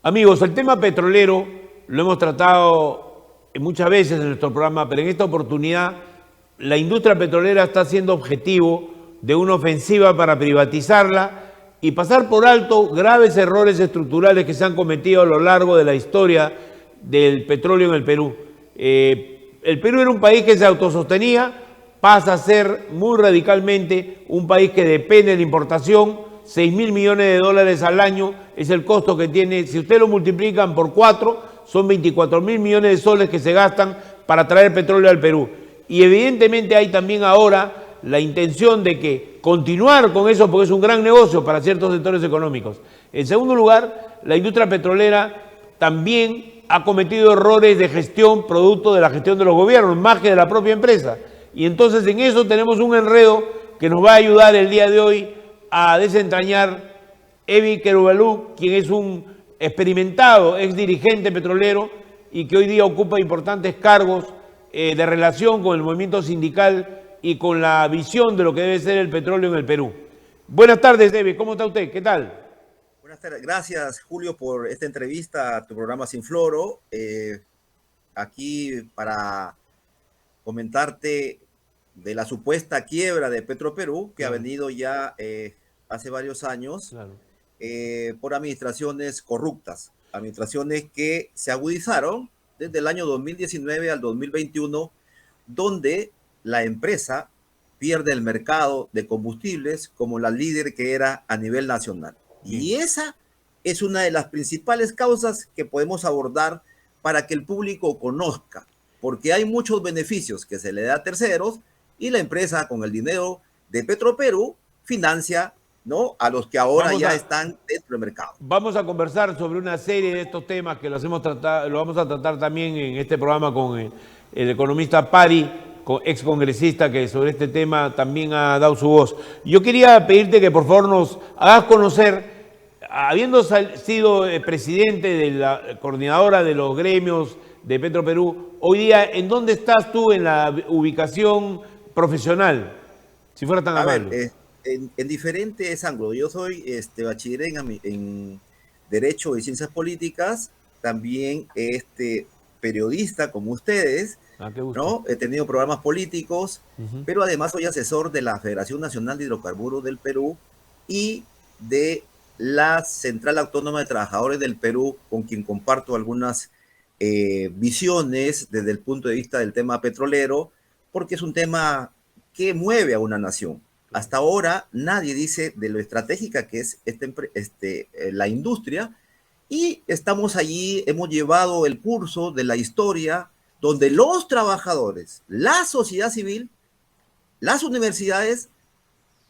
Amigos, el tema petrolero lo hemos tratado muchas veces en nuestro programa, pero en esta oportunidad la industria petrolera está siendo objetivo de una ofensiva para privatizarla y pasar por alto graves errores estructurales que se han cometido a lo largo de la historia del petróleo en el Perú. El Perú era un país que se autosostenía, pasa a ser muy radicalmente un país que depende de la importación. 6.000 millones de dólares al año es el costo que tiene. Si ustedes lo multiplican por 4, son 24.000 millones de soles que se gastan para traer petróleo al Perú. Y evidentemente hay también ahora la intención de que continuar con eso porque es un gran negocio para ciertos sectores económicos. En segundo lugar, la industria petrolera también ha cometido errores de gestión producto de la gestión de los gobiernos, más que de la propia empresa. Y entonces en eso tenemos un enredo que nos va a ayudar el día de hoy a desentrañar Evi Querubalú, quien es un experimentado ex dirigente petrolero y que hoy día ocupa importantes cargos de relación con el movimiento sindical y con la visión de lo que debe ser el petróleo en el Perú. Buenas tardes, Evi, ¿cómo está usted? ¿Qué tal? Buenas tardes, gracias Julio por esta entrevista a tu programa Sin Floro. Aquí para comentarte de la supuesta quiebra de Petroperú, que ha venido ya hace varios años Claro. por administraciones corruptas, administraciones que se agudizaron desde el año 2019 al 2021, donde la empresa pierde el mercado de combustibles como la líder que era a nivel nacional. Bien. Y esa es una de las principales causas que podemos abordar para que el público conozca, porque hay muchos beneficios que se le da a terceros y la empresa con el dinero de Petroperú financia, ¿no?, a los que ahora Vamos ya a, están dentro del mercado. Vamos a conversar sobre una serie de estos temas que lo vamos a tratar también en este programa con el economista Pari, ex congresista, que sobre este tema también ha dado su voz. Yo quería pedirte que por favor nos hagas conocer, habiendo sido presidente de la coordinadora de los gremios de Petroperú, hoy día, ¿en dónde estás tú en la ubicación profesional? Si fuera tan A ver, amable. en diferentes ángulos. Yo soy bachiller en Derecho y Ciencias Políticas, también periodista como ustedes, Ah, qué gusto. ¿no? He tenido programas políticos, Ujú. pero además soy asesor de la Federación Nacional de Hidrocarburos del Perú y de la Central Autónoma de Trabajadores del Perú, con quien comparto algunas visiones desde el punto de vista del tema petrolero, porque es un tema que mueve a una nación. Hasta ahora nadie dice de lo estratégica que es la industria, y estamos allí, hemos llevado el curso de la historia donde los trabajadores, la sociedad civil, las universidades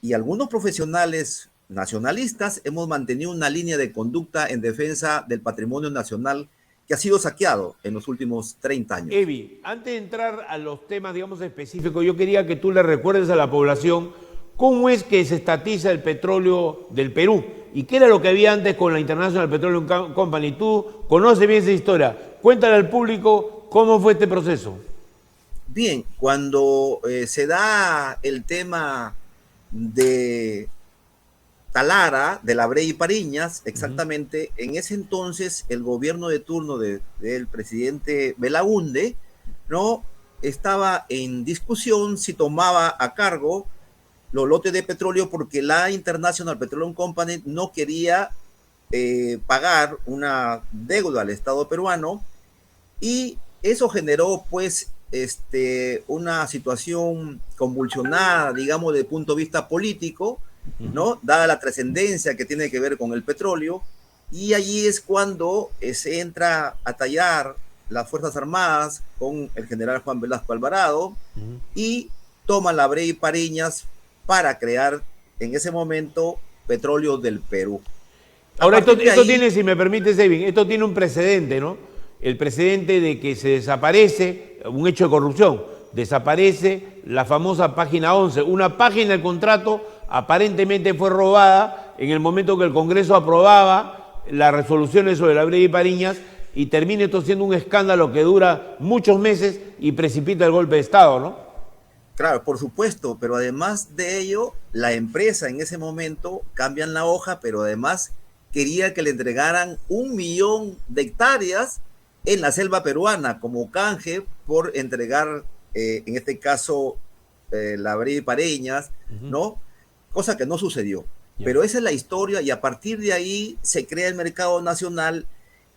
y algunos profesionales nacionalistas hemos mantenido una línea de conducta en defensa del patrimonio nacional que ha sido saqueado en los últimos 30 años. Evi, antes de entrar a los temas, digamos, específicos, yo quería que tú le recuerdes a la población cómo es que se estatiza el petróleo del Perú y qué era lo que había antes con la International Petroleum Company. Tú conoces bien esa historia. Cuéntale al público cómo fue este proceso. Bien, cuando se da el tema de Talara, de la Brea y Pariñas, exactamente, en ese entonces el gobierno de turno del presidente Belaúnde, ¿no?, estaba en discusión si tomaba a cargo los lotes de petróleo porque la International Petroleum Company no quería pagar una deuda al Estado peruano, y eso generó pues una situación convulsionada, digamos, desde el punto de vista político, ¿no?, dada la trascendencia que tiene que ver con el petróleo, y allí es cuando se entra a tallar las Fuerzas Armadas con el general Juan Velasco Alvarado y toma la Brea y Pariñas para crear en ese momento Petróleo del Perú. A Ahora, partir de esto ahí, tiene, si me permite, Evin, esto tiene un precedente, ¿no? El precedente de que se desaparece, un hecho de corrupción, desaparece la famosa página 11. Una página del contrato aparentemente fue robada en el momento que el Congreso aprobaba las resoluciones sobre la Brea y Pariñas, y termina esto siendo un escándalo que dura muchos meses y precipita el golpe de Estado, ¿no? claro, por supuesto, pero además de ello, la empresa en ese momento cambian la hoja, pero además quería que le entregaran 1 millón de hectáreas en la selva peruana como canje por entregar, en este caso, la Brea y Pareñas, ¿no? Cosa que no sucedió. Pero esa es la historia y a partir de ahí se crea el mercado nacional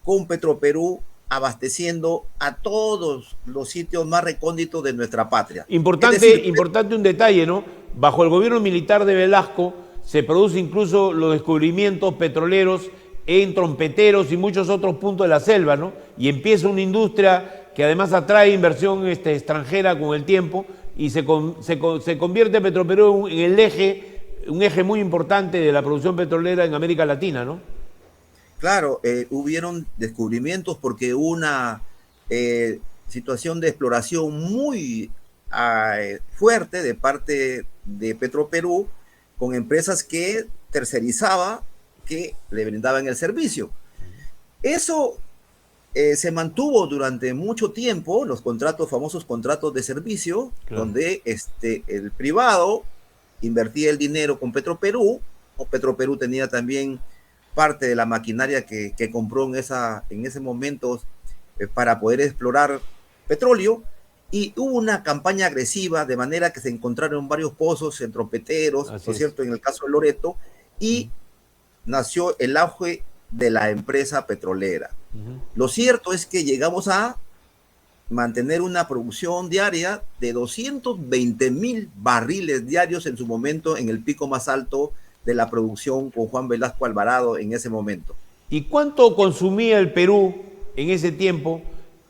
con Petroperú abasteciendo a todos los sitios más recónditos de nuestra patria. Importante un detalle, ¿no? Bajo el gobierno militar de Velasco se produce incluso los descubrimientos petroleros en Trompeteros y muchos otros puntos de la selva, ¿no? Y empieza una industria que además atrae inversión extranjera con el tiempo y se convierte Petroperú en un eje muy importante de la producción petrolera en América Latina, ¿no? Claro, hubieron descubrimientos porque hubo una situación de exploración muy fuerte de parte de Petroperú con empresas que tercerizaba, que le brindaban el servicio. Eso se mantuvo durante mucho tiempo, los contratos, famosos contratos de servicio, claro, donde el privado invertía el dinero con Petroperú, o Petroperú tenía también parte de la maquinaria que compró en ese momento para poder explorar petróleo, y hubo una campaña agresiva, de manera que se encontraron varios pozos en Trompeteros, ¿no es cierto?, en el caso de Loreto, y nació el auge de la empresa petrolera. Lo cierto es que llegamos a mantener una producción diaria de 220,000 barriles diarios en su momento, en el pico más alto de la producción con Juan Velasco Alvarado en ese momento. ¿Y cuánto consumía el Perú en ese tiempo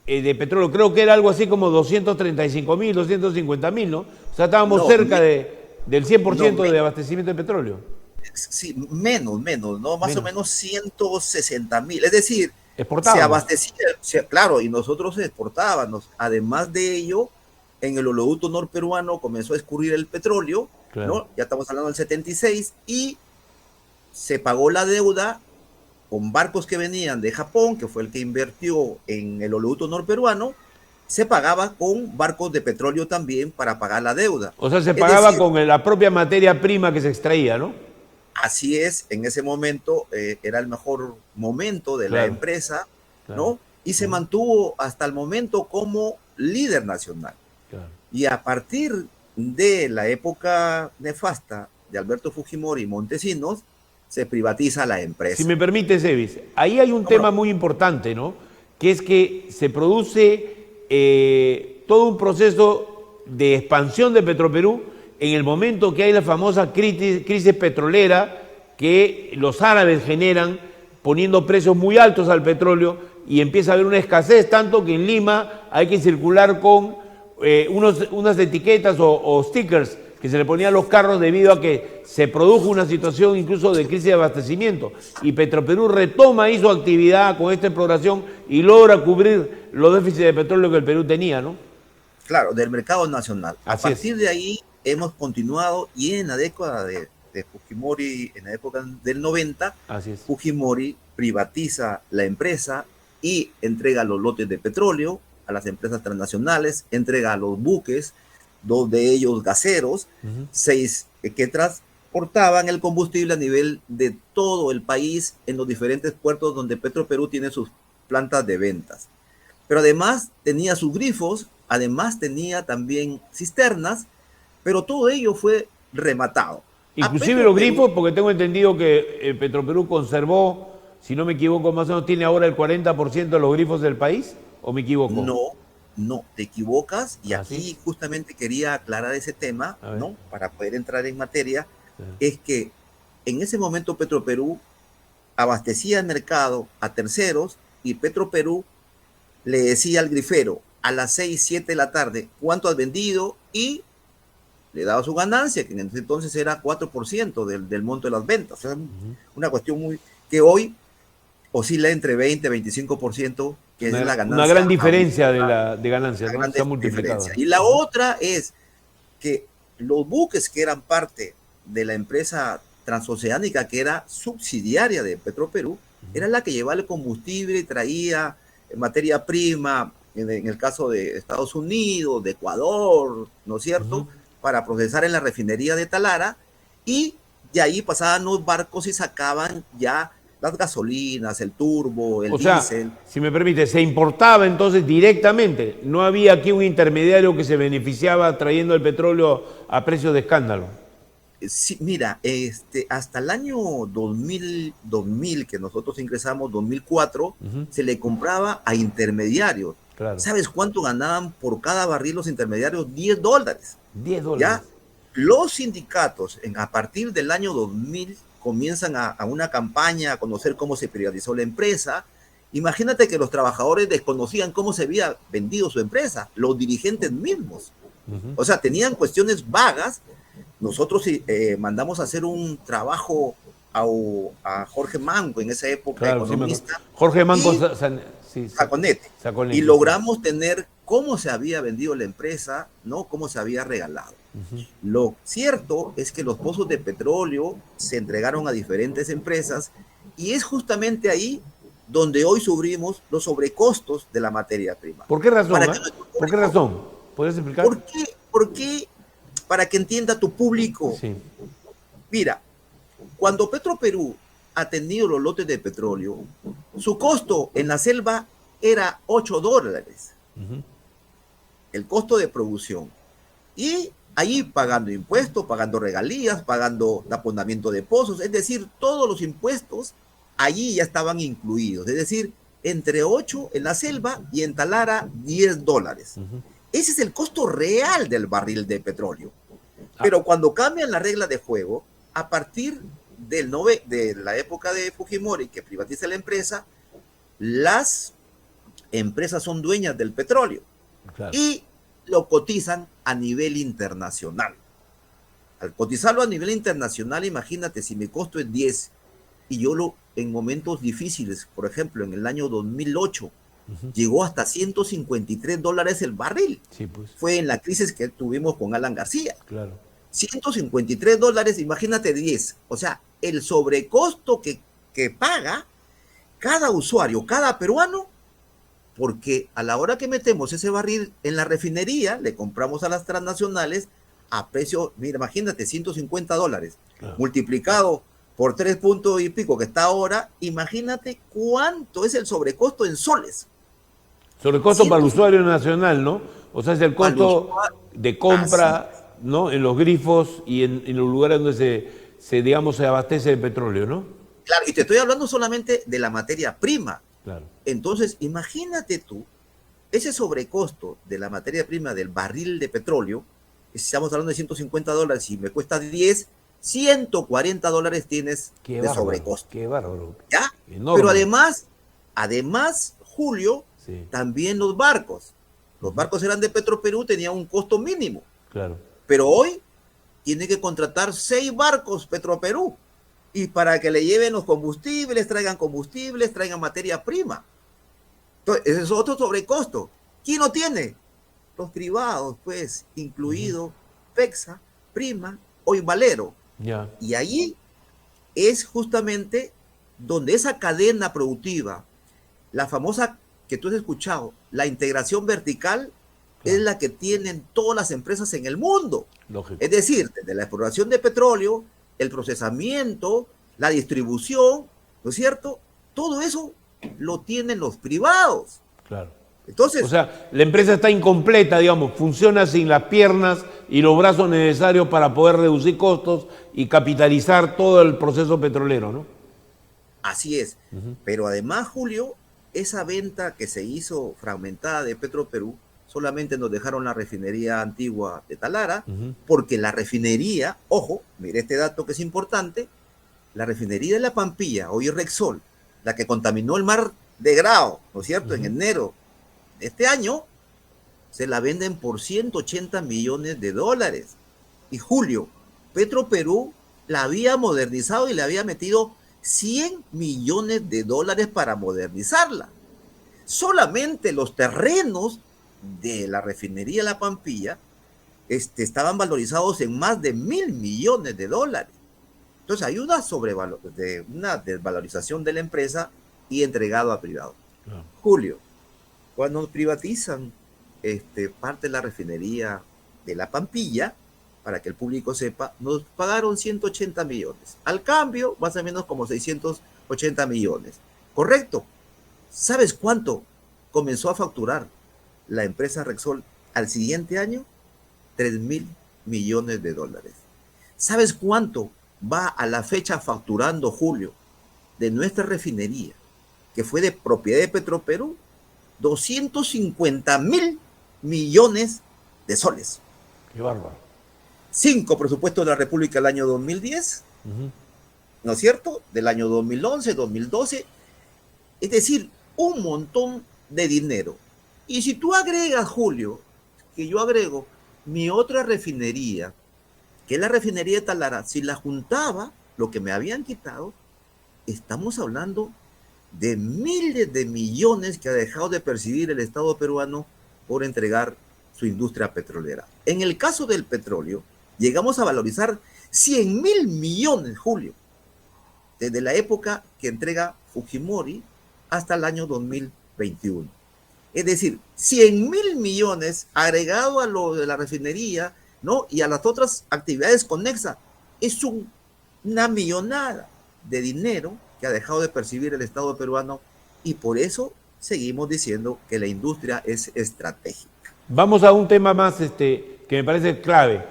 de petróleo? Creo que era algo así como 235,000, 250,000, ¿no? O sea, estábamos cerca del 100% de abastecimiento de petróleo. Sí, menos, ¿no? Más o menos 160,000. Es decir, se abastecía, claro, y nosotros exportábamos. Además de ello, en el oleoducto norperuano comenzó a escurrir el petróleo, claro, ¿no? Ya estamos hablando del 76, y se pagó la deuda con barcos que venían de Japón, que fue el que invirtió en el oleoducto norperuano. Se pagaba con barcos de petróleo también para pagar la deuda. O sea, se pagaba con la propia materia prima que se extraía, ¿no? Así es, en ese momento era el mejor momento de la empresa, ¿no? Y se mantuvo hasta el momento como líder nacional. Y a partir de la época nefasta de Alberto Fujimori y Montesinos, se privatiza la empresa. Si me permites, Evis, ahí hay un tema muy importante, ¿no? Que es que se produce todo un proceso de expansión de Petroperú en el momento que hay la famosa crisis petrolera que los árabes generan poniendo precios muy altos al petróleo y empieza a haber una escasez, tanto que en Lima hay que circular con unas etiquetas o stickers que se le ponían a los carros debido a que se produjo una situación incluso de crisis de abastecimiento. Y Petroperú retoma ahí su actividad con esta exploración y logra cubrir los déficits de petróleo que el Perú tenía, ¿no? Claro, del mercado nacional. A partir de ahí hemos continuado, y en la década de Fujimori, en la época del 90, Fujimori privatiza la empresa y entrega los lotes de petróleo a las empresas transnacionales, entrega los buques, 2 de ellos gaseros, 6 que transportaban el combustible a nivel de todo el país en los diferentes puertos donde Petroperú tiene sus plantas de ventas. Pero además tenía sus grifos, además tenía también cisternas, pero todo ello fue rematado. Inclusive los grifos, porque tengo entendido que Petroperú conservó, si no me equivoco, más o menos tiene ahora el 40% de los grifos del país, ¿o me equivoco? No, te equivocas, y aquí justamente quería aclarar ese tema, ¿no? Para poder entrar en materia, es que en ese momento Petroperú abastecía el mercado a terceros y Petroperú le decía al grifero a las 6, 7 de la tarde cuánto has vendido y le daba su ganancia, que en ese entonces era 4% del monto de las ventas. O sea, una cuestión que hoy oscila entre 20 y 25%, que es la ganancia. Una gran diferencia de ganancia, ¿no? Está multiplicada. Y la otra es que los buques que eran parte de la empresa transoceánica, que era subsidiaria de Petroperú, era la que llevaba el combustible y traía materia prima, en el caso de Estados Unidos, de Ecuador, ¿no es cierto?, para procesar en la refinería de Talara, y de ahí pasaban los barcos y sacaban ya las gasolinas, el turbo, el O sea, diésel. si me permite, se importaba entonces directamente. No había aquí un intermediario que se beneficiaba trayendo el petróleo a precios de escándalo. Sí, mira, hasta el año 2000 que nosotros ingresamos, 2004, se le compraba a intermediarios. Claro. ¿Sabes cuánto ganaban por cada barril los intermediarios? $10. 10 dólares. ¿Ya? Los sindicatos, a partir del año 2000, comienzan a una campaña a conocer cómo se privatizó la empresa. Imagínate que los trabajadores desconocían cómo se había vendido su empresa, los dirigentes mismos. O sea, tenían cuestiones vagas. Nosotros mandamos a hacer un trabajo a Jorge Manco, en esa época, Claro, economista, sí, Jorge Manco y sí, Saconete. Saconete, Y sí. logramos tener cómo se había vendido la empresa, ¿no? Cómo se había regalado. Lo cierto es que los pozos de petróleo se entregaron a diferentes empresas y es justamente ahí donde hoy sufrimos los sobrecostos de la materia prima. ¿Por qué razón? Para que ¿Por qué razón? ¿Puedes explicar? ¿Por qué? Para que entienda tu público. Sí. Mira, cuando Petroperú ha tenido los lotes de petróleo, su costo en la selva era $8. El costo de producción. Y ahí pagando impuestos, pagando regalías, pagando taponamiento de pozos, es decir, todos los impuestos allí ya estaban incluidos. Es decir, entre 8 en la selva y en Talara $10. Ese es el costo real del barril de petróleo. Pero cuando cambian la regla de juego, a partir de la época de Fujimori, que privatiza la empresa, las empresas son dueñas del petróleo. Claro. Y lo cotizan a nivel internacional. Al cotizarlo a nivel internacional, imagínate, si mi costo es 10 y yo en momentos difíciles, por ejemplo, en el año 2008, llegó hasta $153 el barril. Sí, pues. Fue en la crisis que tuvimos con Alan García. Claro. $153, imagínate 10. O sea, el sobrecosto que paga cada usuario, cada peruano, porque a la hora que metemos ese barril en la refinería, le compramos a las transnacionales a precio, mira, imagínate, $150, claro, multiplicado por 3 puntos y pico que está ahora, imagínate cuánto es el sobrecosto en soles. Sobrecosto para el usuario nacional, ¿no? O sea, es el costo de compra, ¿no? En los grifos y en los lugares donde digamos, se abastece el petróleo, ¿no? Claro, y te estoy hablando solamente de la materia prima. Claro. Entonces, imagínate tú, ese sobrecosto de la materia prima del barril de petróleo, estamos hablando de $150 y me cuesta 10, $140 tienes de sobrecosto. Qué bárbaro. ¿Ya? Enorme. Pero además, Julio, sí, también los barcos. Los barcos eran de Petroperú, tenían un costo mínimo. Claro. Pero hoy tiene que contratar 6 barcos Petroperú. Y para que le lleven los combustibles, traigan materia prima. Entonces, ese es otro sobrecosto. ¿Quién lo tiene? Los privados, pues, incluido PEXA, Prima, hoy Valero. Yeah. Y allí es justamente donde esa cadena productiva, la famosa que tú has escuchado, la integración vertical, es la que tienen todas las empresas en el mundo. Lógico. Es decir, desde la exploración de petróleo, el procesamiento, la distribución, ¿no es cierto? Todo eso lo tienen los privados. Claro. Entonces, o sea, la empresa está incompleta, digamos, funciona sin las piernas y los brazos necesarios para poder reducir costos y capitalizar todo el proceso petrolero, ¿no? Así es. Pero además, Julio, esa venta que se hizo fragmentada de Petroperú, solamente nos dejaron la refinería antigua de Talara, porque la refinería, ojo, mire este dato que es importante, la refinería de La Pampilla, hoy Rexol, la que contaminó el mar de Grao, ¿no es cierto?, en enero de este año, se la venden por $180 millones. Y Julio, Petroperú la había modernizado y le había metido $100 millones para modernizarla. Solamente los terrenos de la refinería La Pampilla estaban valorizados en más de $1.000 millones. Entonces hay una desvalorización de la empresa y entregado a privado. No. Julio, cuando privatizan parte de la refinería de La Pampilla, para que el público sepa, nos pagaron $180 millones. Al cambio, más o menos como 600 80 millones. ¿Correcto? ¿Sabes cuánto comenzó a facturar la empresa Rexol al siguiente año? 3.000 millones de dólares. ¿Sabes cuánto va a la fecha facturando, Julio, de nuestra refinería, que fue de propiedad de Petroperú? 250.000 millones de soles. Qué bárbaro. 5 presupuestos de la República del año 2010, ¿no es cierto? Del año 2011, 2012. Es decir, un montón de dinero. Y si tú agregas, Julio, que yo agrego mi otra refinería, que es la refinería de Talara, si la juntaba, lo que me habían quitado, estamos hablando de miles de millones que ha dejado de percibir el Estado peruano por entregar su industria petrolera. En el caso del petróleo, llegamos a valorizar 100.000 millones, Julio, desde la época que entrega Fujimori hasta el año 2021. Es decir, 100.000 millones agregado a lo de la refinería, ¿no? Y a las otras actividades conexas. Es una millonada de dinero que ha dejado de percibir el Estado peruano, y por eso seguimos diciendo que la industria es estratégica. Vamos a un tema más que me parece clave,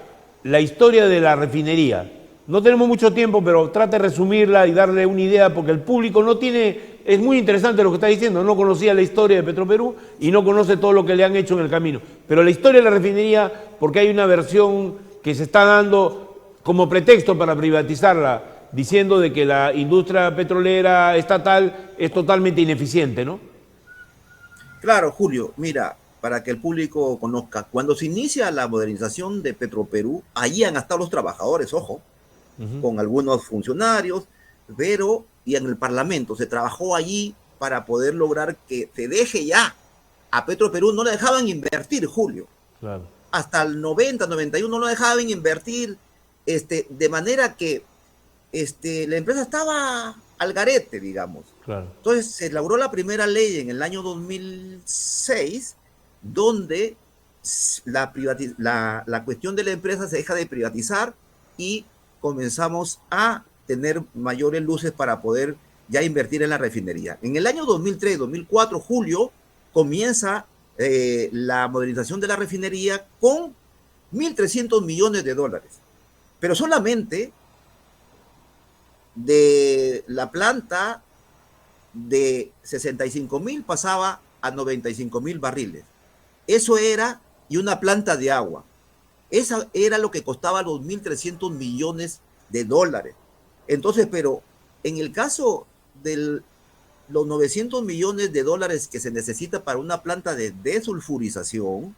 la historia de la refinería. No tenemos mucho tiempo, pero trate de resumirla y darle una idea, porque el público no tiene, es muy interesante lo que está diciendo, no conocía la historia de Petroperú y no conoce todo lo que le han hecho en el camino. Pero la historia de la refinería, porque hay una versión que se está dando como pretexto para privatizarla, diciendo de que la industria petrolera estatal es totalmente ineficiente, ¿no? Claro, Julio, mira, para que el público conozca, cuando se inicia la modernización de Petroperú, allí han estado los trabajadores, ojo, con algunos funcionarios, pero y en el Parlamento se trabajó allí para poder lograr que se deje ya a Petroperú. No le dejaban invertir, Julio. Claro. Hasta el 90, 91 no lo dejaban invertir, de manera que la empresa estaba al garete, digamos. Claro. Entonces se elaboró la primera ley en el año 2006, donde la cuestión de la empresa se deja de privatizar y comenzamos a tener mayores luces para poder ya invertir en la refinería. En el año 2003, 2004, Julio, comienza la modernización de la refinería con 1.300 millones de dólares. Pero solamente de la planta de 65.000 pasaba a 95.000 barriles. Eso era, y una planta de agua. Esa era lo que costaba los 1.300 millones de dólares. Entonces, pero en el caso de los 900 millones de dólares que se necesita para una planta de desulfurización,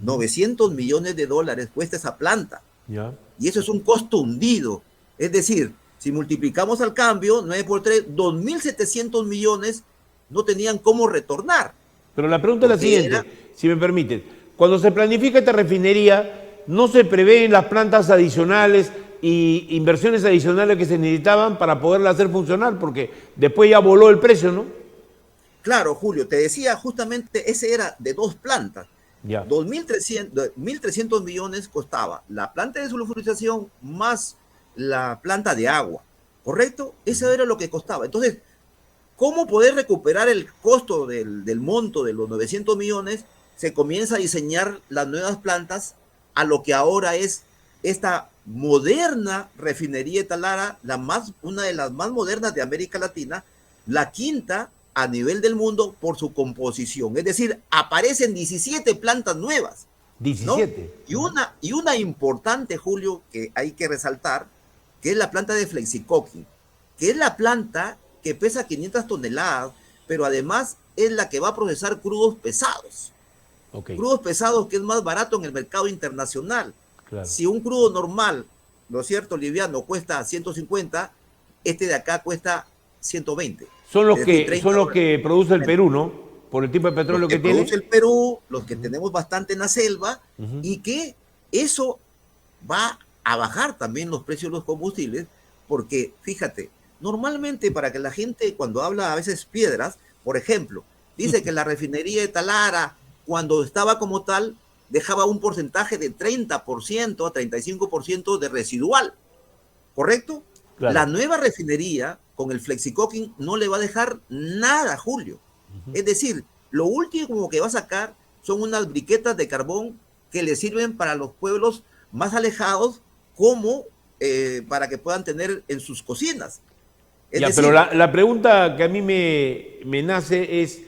900 millones de dólares cuesta esa planta. Yeah. Y eso es un costo hundido. Es decir, si multiplicamos al cambio, 9 por 3, 2.700 millones no tenían cómo retornar. Pero la pregunta es la siguiente, si me permiten. Cuando se planifica esta refinería, ¿no se prevén las plantas adicionales y inversiones adicionales que se necesitaban para poderla hacer funcionar? Porque después ya voló el precio, ¿no? Claro, Julio, te decía justamente, ese era de 2 plantas. Ya. 1.300 millones costaba la planta de sulfurización más la planta de agua, ¿correcto? Eso era lo que costaba. Entonces, ¿cómo poder recuperar el costo del monto de los 900 millones? Se comienza a diseñar las nuevas plantas a lo que ahora es esta moderna refinería de Talara, una de las más modernas de América Latina, la quinta a nivel del mundo por su composición. Es decir, aparecen 17 plantas nuevas. 17. ¿No? Y una importante, Julio, que hay que resaltar, que es la planta de Flexicoking, que es la planta que pesa 500 toneladas, pero además es la que va a procesar crudos pesados. Okay. Crudos pesados, que es más barato en el mercado internacional. Claro. Si un crudo normal, ¿no es cierto?, liviano, cuesta 150, de acá cuesta 120. Son los que produce el Perú, ¿no? Por el tipo de petróleo que tiene. Produce el Perú, los que tenemos bastante en la selva, y que eso va a bajar también los precios de los combustibles, porque, fíjate, normalmente para que la gente, cuando habla a veces piedras, por ejemplo, dice que la refinería de Talara, cuando estaba como tal, dejaba un porcentaje de 30% a 35% de residual, ¿correcto? Claro. La nueva refinería, con el flexicoking no le va a dejar nada, Julio. Es decir, lo último que va a sacar son unas briquetas de carbón que le sirven para los pueblos más alejados, como para que puedan tener en sus cocinas. Es decir, pero la pregunta que a mí me nace es,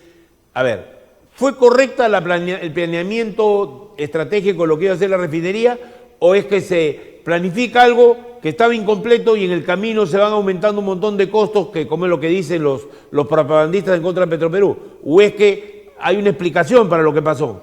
a ver, ¿fue correcta el planeamiento estratégico de lo que iba a hacer la refinería, o es que se planifica algo que estaba incompleto y en el camino se van aumentando un montón de costos, que como es lo que dicen los propagandistas en contra de Petroperú? ¿O es que hay una explicación para lo que pasó?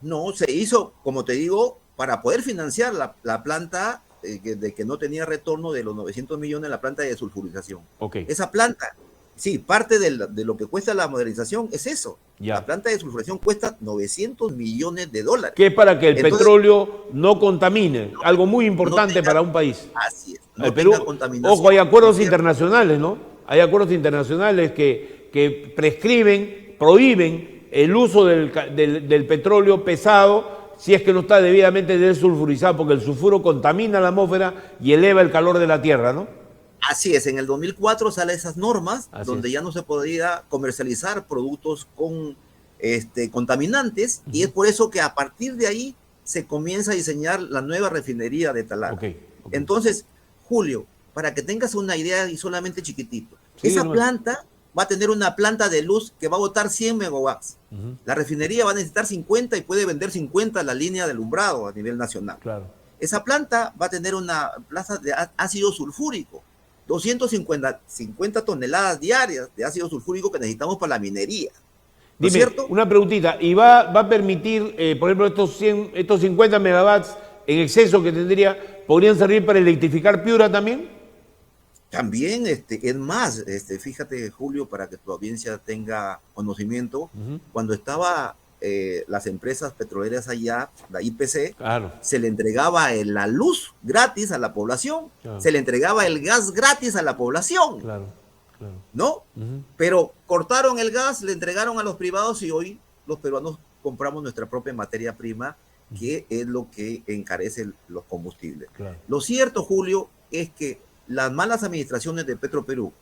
No, se hizo, como te digo, para poder financiar la planta de que no tenía retorno de los 900 millones, la planta de desulfurización. Okay. Esa planta, sí, parte de lo que cuesta la modernización es eso. Ya. La planta de desulfurización cuesta 900 millones de dólares. Que es para que el petróleo no contamine, algo muy importante para un país. Así es. El Perú, ojo, hay acuerdos internacionales, ¿no? Hay acuerdos internacionales que prescriben, prohíben el uso del petróleo pesado si es que no está debidamente desulfurizado, porque el sulfuro contamina la atmósfera y eleva el calor de la tierra, ¿no? Así es, en el 2004 salen esas normas donde ya no se podía comercializar productos con contaminantes, y es por eso que a partir de ahí se comienza a diseñar la nueva refinería de Talara. Entonces, Julio, para que tengas una idea y solamente chiquitito, esa planta va a tener una planta de luz que va a botar 100 megawatts. La refinería va a necesitar 50 y puede vender 50 la línea de alumbrado a nivel nacional. Esa planta va a tener una plaza de ácido sulfúrico, 250 toneladas diarias de ácido sulfúrico que necesitamos para la minería. ¿No es cierto? Una preguntita, ¿y va a permitir, por ejemplo, estos 50 megawatts en exceso que tendría, podrían servir para electrificar Piura también? También, es más, fíjate, Julio, para que tu audiencia tenga conocimiento, cuando estaba las empresas petroleras allá, la IPC, se le entregaba la luz gratis a la población, se le entregaba el gas gratis a la población, ¿no? Pero cortaron el gas, le entregaron a los privados, y hoy los peruanos compramos nuestra propia materia prima, que es lo que encarece los combustibles. Lo cierto, Julio, es que las malas administraciones de Petroperú,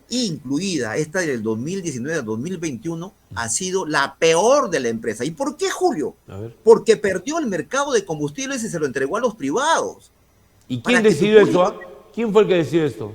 incluida esta del 2019 al 2021, ha sido la peor de la empresa. ¿Y por qué, Julio? Porque perdió el mercado de combustibles y se lo entregó a los privados. ¿Y quién decidió eso? ¿Quién fue el que decidió esto?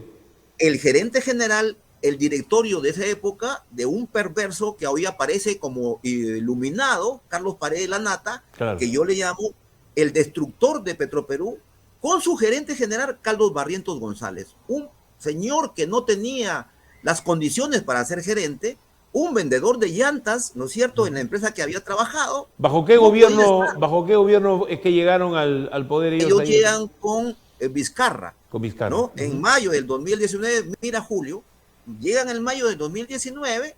El gerente general, el directorio de esa época, de un perverso que hoy aparece como iluminado, Carlos Paredes Lanata, que yo le llamo el destructor de Petroperú, con su gerente general, Carlos Barrientos González, un señor que no tenía las condiciones para ser gerente, un vendedor de llantas, ¿no es cierto?, en la empresa que había trabajado. ¿Bajo qué gobierno es que llegaron al poder ellos? Ellos llegan con Vizcarra. Con Vizcarra. ¿No? En mayo del 2019, mira, Julio, llegan en mayo del 2019,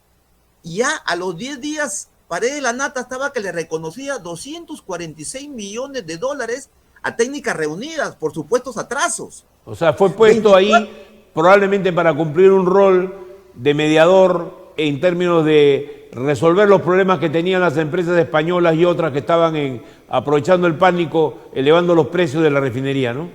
y ya a los 10 días, Paredes Lanata estaba que le reconocía 246 millones de dólares a Técnicas Reunidas por supuestos atrasos. O sea, fue puesto 24. Ahí probablemente para cumplir un rol de mediador en términos de resolver los problemas que tenían las empresas españolas y otras que estaban aprovechando el pánico, elevando los precios de la refinería, ¿no?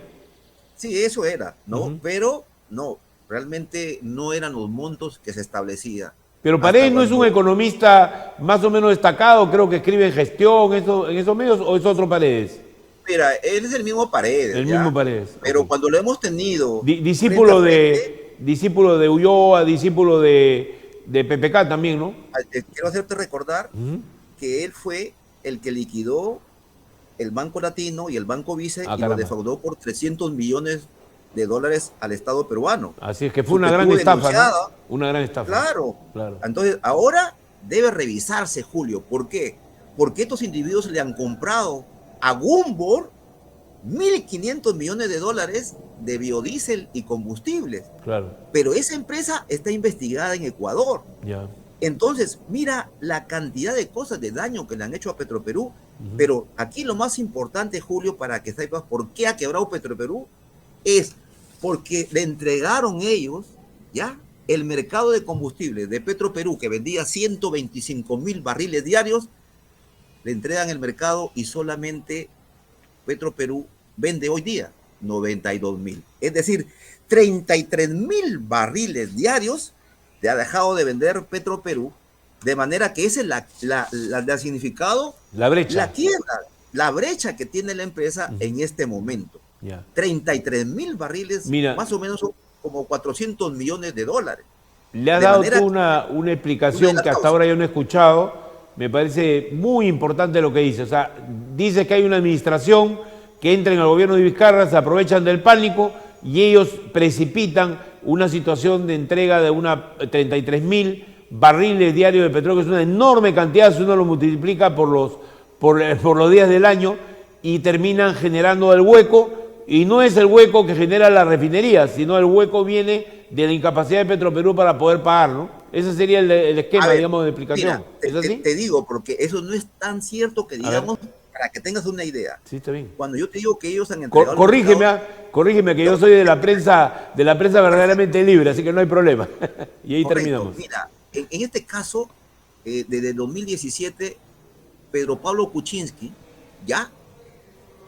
Sí, eso era, ¿no? Pero no, realmente no eran los montos que se establecían. Pero Paredes no es un economista más o menos destacado, creo que escribe en gestión, en esos medios, ¿o es otro Paredes? Mira, él es el mismo Paredes. El mismo Paredes. Pero cuando lo hemos tenido... discípulo de Ulloa, discípulo de PPK también, ¿no? Quiero hacerte recordar que él fue el que liquidó el Banco Latino y el Banco Vice y lo defraudó por 300 millones de dólares al Estado peruano. Así es que fue una gran estafa, ¿no? Una gran estafa. Claro. Entonces, ahora debe revisarse, Julio. ¿Por qué? Porque estos individuos le han comprado a Gumbor 1.500 millones de dólares de biodiesel y combustibles. Pero esa empresa está investigada en Ecuador. Entonces, mira la cantidad de cosas de daño que le han hecho a Petroperú. Pero aquí lo más importante, Julio, para que sepas por qué ha quebrado Petroperú, es porque le entregaron ellos, ¿ya?, el mercado de combustible de Petroperú, que vendía 125,000 barriles diarios, le entregan el mercado y solamente Petroperú vende hoy día 92.000. Es decir, 33.000 barriles diarios te ha dejado de vender Petroperú, de manera que ese es la significado, la brecha, la quiebra, la brecha que tiene la empresa en este momento. 33.000 barriles, más o menos son como 400 millones de dólares. Le has dado tú una explicación que hasta ahora yo no he escuchado. Me parece muy importante lo que dice. O sea, dice que hay una administración que entra en el gobierno de Vizcarra, se aprovechan del pánico y ellos precipitan una situación de entrega de 33.000 barriles diarios de petróleo, que es una enorme cantidad si uno lo multiplica por los días del año, y terminan generando el hueco. Y no es el hueco que genera la refinería, sino el hueco viene de la incapacidad de Petroperú para poder pagar, ¿no? Ese sería el esquema, digamos, de explicación. Mira, ¿es así? Te digo, porque eso no es tan cierto que digamos, para que tengas una idea. Sí, está bien. Cuando yo te digo que ellos han entregado... Corrígeme, que yo soy de la prensa verdaderamente libre, así que no hay problema. Y ahí terminamos. Mira, en este caso, desde 2017, Pedro Pablo Kuczynski ya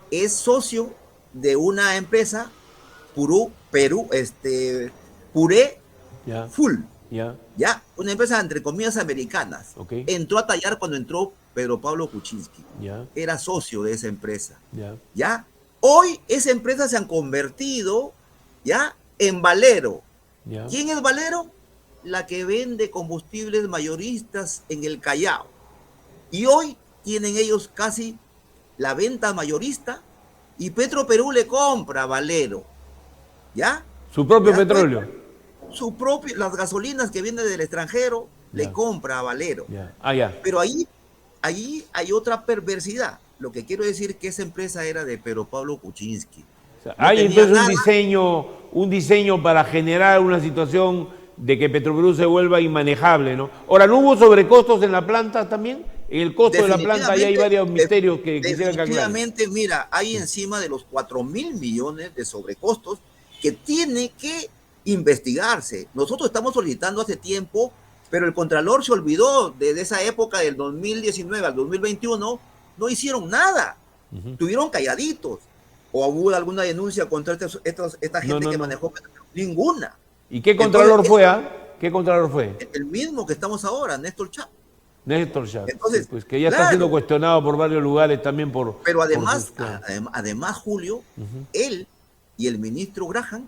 es socio de una empresa, Puré Full, ya, una empresa entre comillas americanas. Entró a tallar cuando entró Pedro Pablo Kuczynski. Era socio de esa empresa. Ya, hoy esa empresa se han convertido ya en Valero. ¿Quién es Valero? La que vende combustibles mayoristas en el Callao. Y hoy tienen ellos casi la venta mayorista. Y Petroperú le compra a Valero, ¿ya? Su propio petróleo. Las gasolinas que vienen del extranjero, le compra a Valero. Pero ahí hay otra perversidad. Lo que quiero decir es que esa empresa era de Pedro Pablo Kuczynski. O sea, hay entonces un diseño para generar una situación de que Petroperú se vuelva inmanejable, ¿no? Ahora, ¿no hubo sobrecostos en la planta también? En el costo de la planta ahí hay varios misterios que quisiera que aclare. Definitivamente, mira, hay encima de los 4.000 millones de sobrecostos que tiene que investigarse. Nosotros estamos solicitando hace tiempo, pero el Contralor se olvidó desde esa época del 2019 al 2021, no hicieron nada. Estuvieron calladitos. ¿O hubo alguna denuncia contra esta gente que manejó? Ninguna. ¿Y qué Contralor fue? ¿Qué Contralor fue? El mismo que estamos ahora, Néstor Chap. Néstor Chap, entonces, pues que ya está siendo cuestionado por varios lugares también por... Pero además, Julio, él y el ministro Graham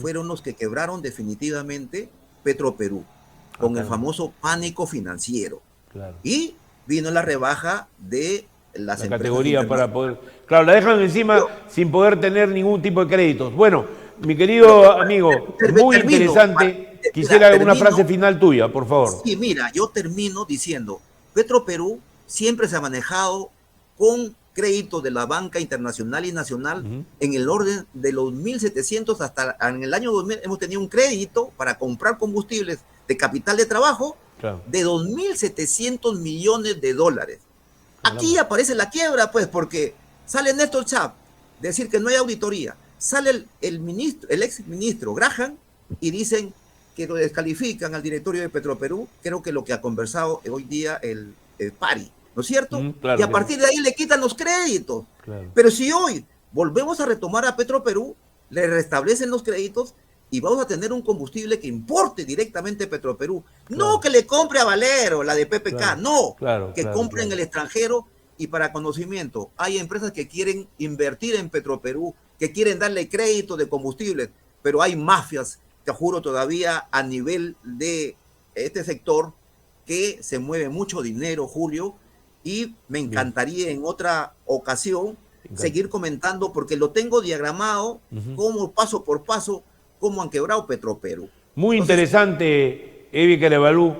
fueron los que quebraron definitivamente Petroperú, con el famoso pánico financiero. Y vino la rebaja de las la categoría para poder... Claro, la dejan encima sin poder tener ningún tipo de créditos. Bueno, mi querido amigo, muy interesante. Quisiera una frase final tuya, por favor. Sí, mira, yo termino diciendo, Petroperú siempre se ha manejado con créditos de la banca internacional y nacional en el orden de los 1.700 hasta en el año 2000 hemos tenido un crédito para comprar combustibles de capital de trabajo de 2.700 millones de dólares. Aquí aparece la quiebra, pues, porque sale Néstor Chap decir que no hay auditoría, sale el ex ministro Graham y dicen que lo descalifican al directorio de Petroperú, creo que lo que ha conversado hoy día el Pari, ¿no es cierto? Y a partir de ahí le quitan los créditos. Pero si hoy volvemos a retomar a Petroperú, le restablecen los créditos y vamos a tener un combustible que importe directamente Petroperú. No que le compre a Valero, la de PPK, que compre en el extranjero. Y para conocimiento, hay empresas que quieren invertir en Petroperú, que quieren darle crédito de combustibles, pero hay mafias, te juro, todavía a nivel de este sector que se mueve mucho dinero, Julio, y me encantaría en otra ocasión seguir comentando, porque lo tengo diagramado como paso por paso, cómo han quebrado Petroperú. Muy interesante, Evi Carabalú.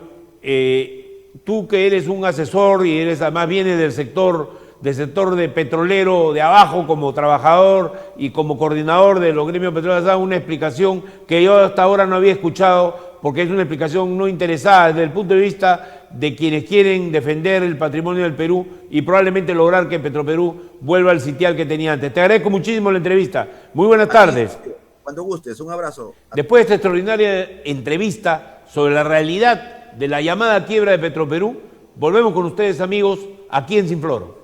Tú que eres un asesor y eres además vienes del sector de petrolero de abajo como trabajador y como coordinador de los gremios petroleros, has dado una explicación que yo hasta ahora no había escuchado, porque es una explicación no interesada desde el punto de vista de quienes quieren defender el patrimonio del Perú y probablemente lograr que Petroperú vuelva al sitial que tenía antes. Te agradezco muchísimo la entrevista. Muy buenas tardes. Cuando gustes, un abrazo. Después de esta extraordinaria entrevista sobre la realidad de la llamada quiebra de Petroperú, volvemos con ustedes, amigos, aquí en Sin Floro.